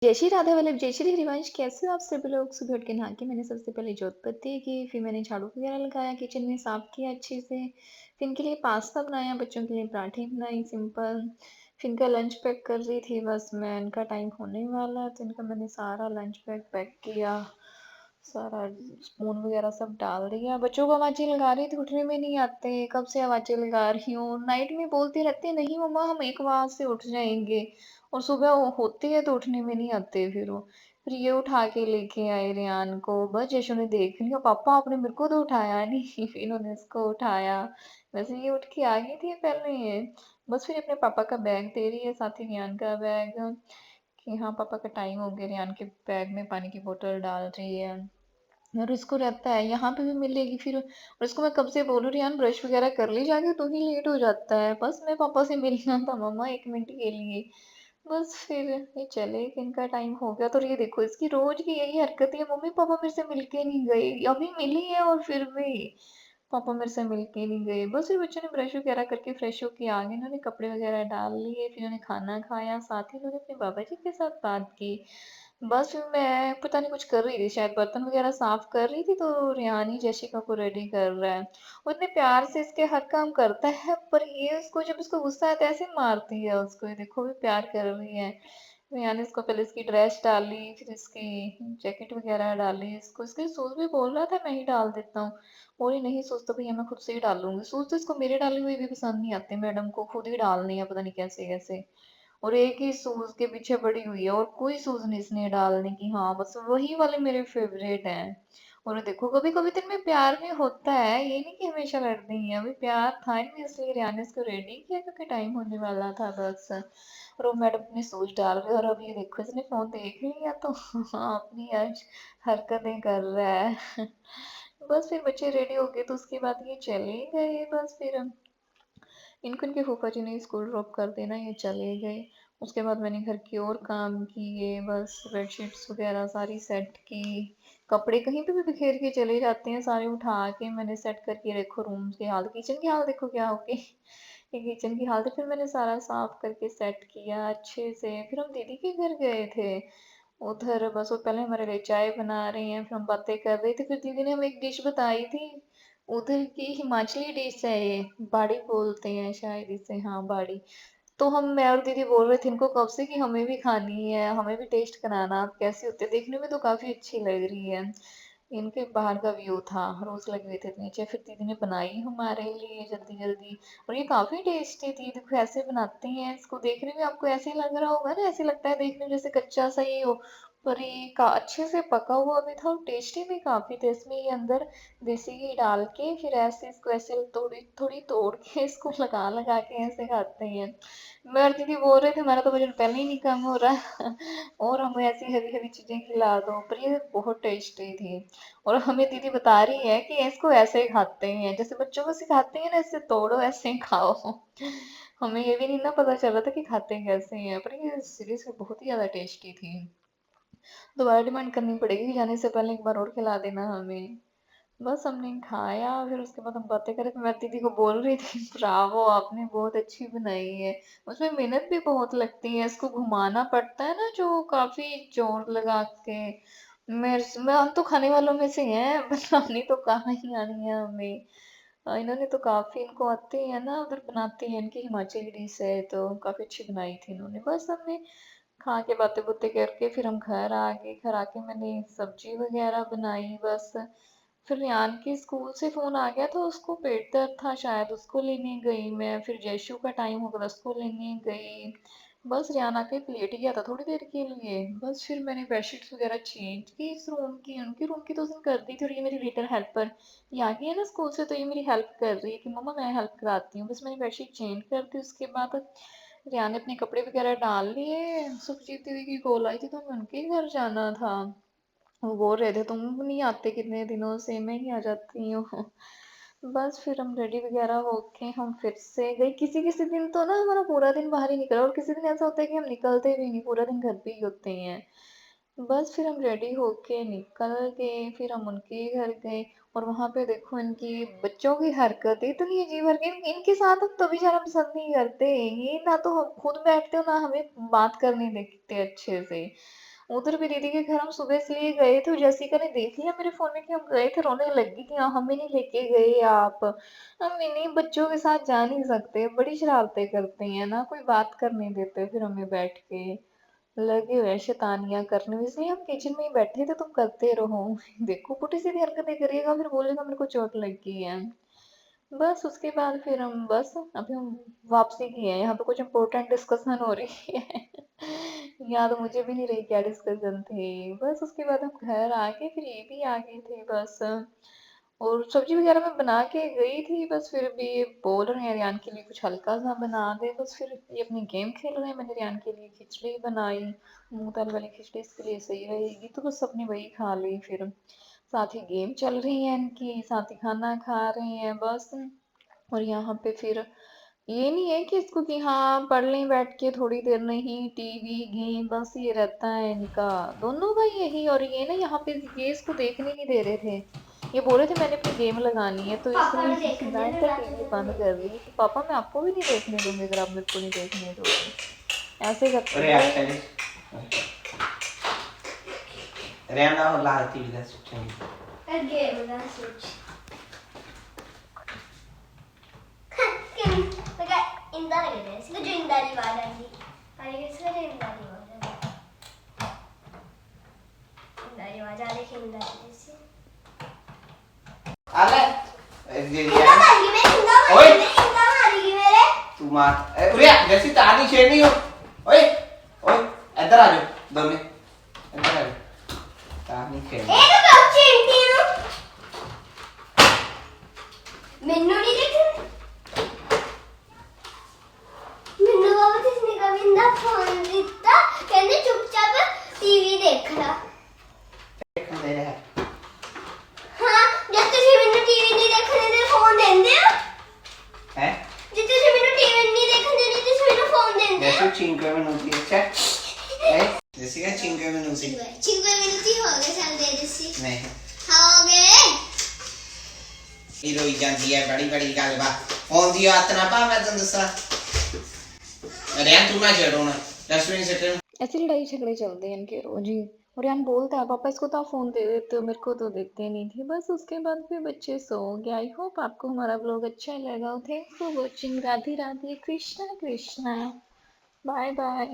जय श्री राधा वल्लभ, जय श्री हरिवंश। कैसे हो आप सभी लोग? सुबह उठ के नहा के मैंने सबसे पहले जोत बत्ती की, फिर मैंने झाड़ू वगैरह लगाया, किचन में साफ किया अच्छे से। फिर इनके लिए पास्ता बनाया, बच्चों के लिए पराठे बनाई सिंपल। फिर इनका लंच पैक कर रही थी, बस मैं इनका टाइम होने वाला तो इनका मैंने सारा लंच पैक पैक किया, सारा स्पून वगैरह सब डाल दिया। बच्चों को आवाज़ें लगा रही थी, उठने में नहीं आते, कब से आवाज़ें लगा रही हूँ। नाइट में बोलते रहते हैं, नहीं मम्मा हम एक आवाज़ से उठ जाएंगे, और सुबह वो होती है तो उठने में नहीं आते फिर वो। फिर ये उठा के लेके आए रेयान को, बस यशु ने देख लिया, पापा आपने मेरे को तो उठाया नहीं। फिर इन्होंने इसको उठाया। वैसे ये उठ के आ गई थी पहले ये। बस फिर अपने पापा का बैग दे रही है, साथ ही रेयान का बैग, कि हाँ पापा का टाइम हो गया। रेयान के बैग में पानी की बोतल डाल रही है, और इसको रहता है यहाँ पे भी मिलेगी फिर। और इसको मैं कब से बोल रही हूँ यार ब्रश वगैरह कर ली जाके, तू ही लेट हो जाता है, बस मैं पापा से मिलना था मम्मा 1 मिनट के लिए। बस फिर ये चले गए, इनका टाइम हो गया। तो ये देखो इसकी रोज की यही हरकत है, मम्मी पापा मेरे से मिलके नहीं गए, अभी मिली है और फिर भी पापा मेरे से मिलके नहीं गए। बस फिर बच्चों ने ब्रश वगैरह करके फ्रेश होके आ गए, इन्होंने कपड़े वगैरह डाल लिए, फिर इन्होंने खाना खाया, साथ ही इन्होंने अपने बाबा जी के साथ बात की। बस फिर मैं पता नहीं कुछ कर रही थी, शायद बर्तन वगैरह साफ कर रही थी, तो रेहान ही जैशिका को रेडी कर रहा है। वो इतने प्यार से इसके हर काम करता है, पर ये उसको जब उसको गुस्सा आता है ऐसे मारती है उसको। ये देखो भी प्यार कर रही है। रेहान ने इसको पहले इसकी ड्रेस डाली, फिर इसकी जैकेट वगैरह डाली, इसको इसके शूज भी बोल रहा था मैं ही डाल देता हूँ। बोली नहीं शूज तो भैया मैं खुद से ही डालूंगी। शूज तो इसको मेरे डाले हुए भी पसंद नहीं आते, मैडम को खुद ही डालनी है, पता नहीं कैसे कैसे। और एक ही शूज के पीछे पड़ी हुई है, और कोई शूज नहीं इसने डालने की, हाँ बस वही वाले मेरे फेवरेट हैं। और देखो कभी कभी तो इनमें प्यार भी होता है, ये नहीं कि हमेशा लड़ते ही हैं। अभी प्यार था इनमें, इसलिए रियान ने इसको रेडी किया क्योंकि टाइम होने वाला था बस। और वो मैडम अपने शूज डाल रहे, और अब ये देखो इसने फोन देख लिया तो हाँ अपनी आज हरकतें कर रहा है। बस फिर बच्चे रेडी हो गए तो उसके बाद ये चले गए। बस फिर इनको इनके फूफा जी ने स्कूल ड्रॉप कर देना, ये चले गए। उसके बाद मैंने घर की और काम किए, बस बेडशीट्स वगैरह सारी सेट की। कपड़े कहीं पे भी बिखेर के चले जाते हैं, सारे उठा के मैंने सेट करके रखो। रूम की हाल, किचन की हाल देखो क्या हो गई। ये किचन की हालत है। फिर मैंने सारा साफ करके सेट किया अच्छे से। फिर हम दीदी के घर गए थे उधर, बस वो पहले हमारे लिए चाय बना रही हैं, फिर हम बातें कर रहे थे। फिर दीदी ने हमें एक डिश बताई थी, उधर की हिमाचली डिश है ये, बाड़ी बोलते हैं शायद इसे, हाँ बाड़ी। तो मैं और दीदी बोल रहे थे इनको कब से कि हमें भी खानी है, हमें भी टेस्ट कराना, आप कैसी होते हैं? देखने में तो काफी अच्छी लग रही है। इनके बाहर का व्यू था, रोज लगे हुए थे नीचे, फिर दीदी ने बनाई हमारे लिए जल्दी जल्दी। और ये काफी टेस्टी थी, देखो ऐसे बनाते हैं इसको, देखने में आपको ऐसे लग रहा होगा ना, ऐसे लगता है देखने में जैसे कच्चा सा ही हो, पर ये अच्छे से पका हुआ भी था और टेस्टी भी काफी थे। इसमें ये अंदर देसी घी डाल के फिर ऐसे इसको ऐसे थोड़ी थोड़ी तोड़ के इसको लगा लगा के ऐसे खाते हैं। मैं और दीदी बोल रहे थे हमारा तो वजन पहले ही नहीं कम हो रहा और हमें ऐसी हेवी हेवी चीजें खिला दो, पर ये बहुत टेस्टी थी। और हमें दीदी बता रही है कि इसको ऐसे ही खाते हैं, जैसे बच्चों को सिखाते हैं ना, ऐसे तोड़ो ऐसे ही खाओ। हमें ये भी नहीं ना पता चल रहा था कि खाते कैसे हैं, पर ये सीरियसली बहुत ही ज्यादा टेस्टी थी। दोबारा डिमांड करनी पड़ेगी, जाने से पहले एक बार और खिला देना हमें। बस हमने खाया, फिर उसके बाद हम बातें करें, तो मैं दीदी को बोल रही थी ब्रावो आपने बहुत अच्छी बनाई है। उसमें मेहनत भी बहुत लगती है, इसको घुमाना पड़ता है ना जो, काफी जोर लगा के। मैं हम तो खाने वालों में से हैं, बनानी तो कहाँ ही आनी है हमें। इन्होंने तो काफी, इनको आते हैं ना, उधर बनाते हैं, इनकी हिमाचली डिश है तो काफी अच्छी बनाई थी इन्होंने। बस हमने खा के बातें बुतें करके फिर हम घर आ गए। घर आके मैंने सब्जी वगैरह बनाई बस। फिर रियान के स्कूल से फोन आ गया था, उसको पेट दर्द था शायद, उसको लेने गई मैं। फिर जयशु का टाइम हो गया, उसको लेने गई। बस रियान आके लेट गया था थोड़ी देर के लिए। बस फिर मैंने बेडशीट्स वगैरह चेंज की इस रूम की, उनकी रूम की तो उसने कर दी थी। और ये मेरी लिटिल हेल्पर, ये आ गई है ना स्कूल से, तो ये मेरी हेल्प कर रही है कि मम्मा मैं हेल्प कराती हूँ। बस मैंने बेडशीट चेंज कर दी, उसके बाद रियान ने अपने कपड़े वगैरह डाल लिए। सुखजीत दीदी की कॉल आई थी तो हमें उनके घर जाना था। वो बोल रहे थे तुम नहीं आते कितने दिनों से, मैं ही आ जाती हूँ। बस फिर हम रेडी वगैरह होके हम फिर से गए। किसी किसी दिन तो ना हमारा पूरा दिन बाहर ही निकला, और किसी दिन ऐसा होता है कि हम निकलते भी नहीं, पूरा दिन घर पे ही होते हैं। बस फिर हम रेडी होके निकल गए, फिर हम उनके घर गए। और वहां पे देखो इनकी बच्चों की हरकत इतनी अजीब हरकत, इनके साथ हम तभी जाना पसंद नहीं करते। ये ना तो हम खुद बैठते हो, ना हमें बात करने देते अच्छे से। उधर भी दीदी के घर हम सुबह इसलिए गए थे, जैसिका ने देख लिया मेरे फ़ोन में कि हम गए थे, रोने लगी कि हमें नहीं लेके गए आप। हम इन्हीं बच्चों के साथ जा नहीं सकते, बड़ी शरारतें करते हैं ना, कोई बात करने देते फिर हमें बैठ के। लगे हुए हैं शैतानियाँ करने में, इसलिए हम किचन में ही बैठे थे, तुम करते रहो। देखो पुठी-सीधी हरकतें करिएगा फिर बोलेगा मेरे को चोट लगी है। बस उसके बाद फिर हम बस अभी हम वापसी की है, यहाँ पे कुछ इम्पोर्टेंट डिस्कशन हो रही है। याद मुझे भी नहीं रही क्या डिस्कशन थी। बस उसके बाद हम घर आ गए, फिर ये भी आ गए थे बस। और सब्जी वगैरह मैं बना के गई थी, बस फिर भी ये बोल रहे हैं रियान के लिए कुछ हल्का सा बना दे, बस फिर ये अपनी गेम खेल रहे हैं। मैंने रियान के लिए खिचड़ी बनाई, मूंग दाल वाली खिचड़ी इसके लिए सही रहेगी, तो बस सबने वही खा ली। फिर साथ ही गेम चल रही है इनकी, साथ ही खाना खा रहे हैं बस। और यहाँ पे फिर ये नहीं है कि इसको कि हाँ पढ़ लें बैठ के थोड़ी देर, नहीं टीवी गेम बस ये रहता है इनका दोनों का यही। और ये ना यहाँ पे ये इसको देखने नहीं दे रहे थे, ये बोल रहे थे मैंने अपनी गेम लगानी है, तो पापा इसलिए ने देख लिया मैं ना क्या रात टीवी में बंद कर रही कि पापा मैं आपको भी नहीं देखने दूंगी अगर आप मेरे को नहीं देखने दोगे, ऐसे करते Ore हैं। aspetta. Rihanna la attività succede. Game ना सोच लगा इंदा लगे थे इसको जो इंदा की आवाज आती अरे इसको जो इंदा की आवाज आ रही है इंदा जैसे Ale? इंदा मारेगी Oi! इंदा मारेगी मेरे Tu ma... Uriah, जैसी तानी छेड़नी हो. ओए, ओए, इधर आ जाओ, दोनों. इधर आ जाओ. तानी छेड़नी. ਇਹ ਤਾਂ ਕੱਪ ਚਿੰਟੀ ਨੂੰ ਮੈਨੂੰ ਨਹੀਂ ਦੇਖਣਾ ਮੈਨੂੰ ਬਾਬਾ ਜਿਸਨੇ ਕਵਿੰਦਾ ਫੋਨ ਦਿੱਤਾ ਕਹਿੰਦੇ ਚੁੱਪਚਾਪ ਟੀਵੀ ਦੇਖ ਲੈ देख मेरे है. ਹਾਂ ਜਦ ਤੁਸੀਂ ਮੈਨੂੰ ਟੀਵੀ ਨਹੀਂ ਦੇਖਣ ਦਿੰਦੇ ਫੋਨ ਦਿੰਦੇ ਹੋ हैं? ਜੇ ਤੁਸੀਂ ਮੈਨੂੰ ਟੀਵੀ ਨਹੀਂ ਦੇਖਣ ਦਿੰਦੇ ਤੁਸੀਂ ਮੈਨੂੰ ਫੋਨ ਦਿੰਦੇ ਹੋ Adesso 5 minuti, c'è? Jessica 5 minuti. 5 minuti ਹੋ ਗਏ ਚੱਲ ਦੇ ਦਿੱਸੀ नहीं. ਹੋ ਗਏ ਇਹ ਰੋਈ ਜਾਂਦੀ ਹੈ ਬੜੀ ਬੜੀ ਗੱਲ ਬਾ ਫੋਨ ਦੀ ਹੱਥ ਨਾ ਪਾ ਮੈਂ ਤੈਨੂੰ ਦੱਸਾਂ ਰਿਆਂ ਤੂੰ ਨਾ ਛੇੜੋ ਨਾ ਡਸਟਬਿਨ ਸਿੱਟੇ ऐसी लड़ाई झगड़े चलते हैं इनके रोज ही। और यान बोलता है पापा इसको तो आप फोन दे देते हो, मेरे को तो देते नहीं थे। बस उसके बाद फिर बच्चे सो गए। आई होप आपको हमारा ब्लॉग अच्छा लगा हो। Thanks for watching. Radhe Radhe, Krishna Krishna, bye bye.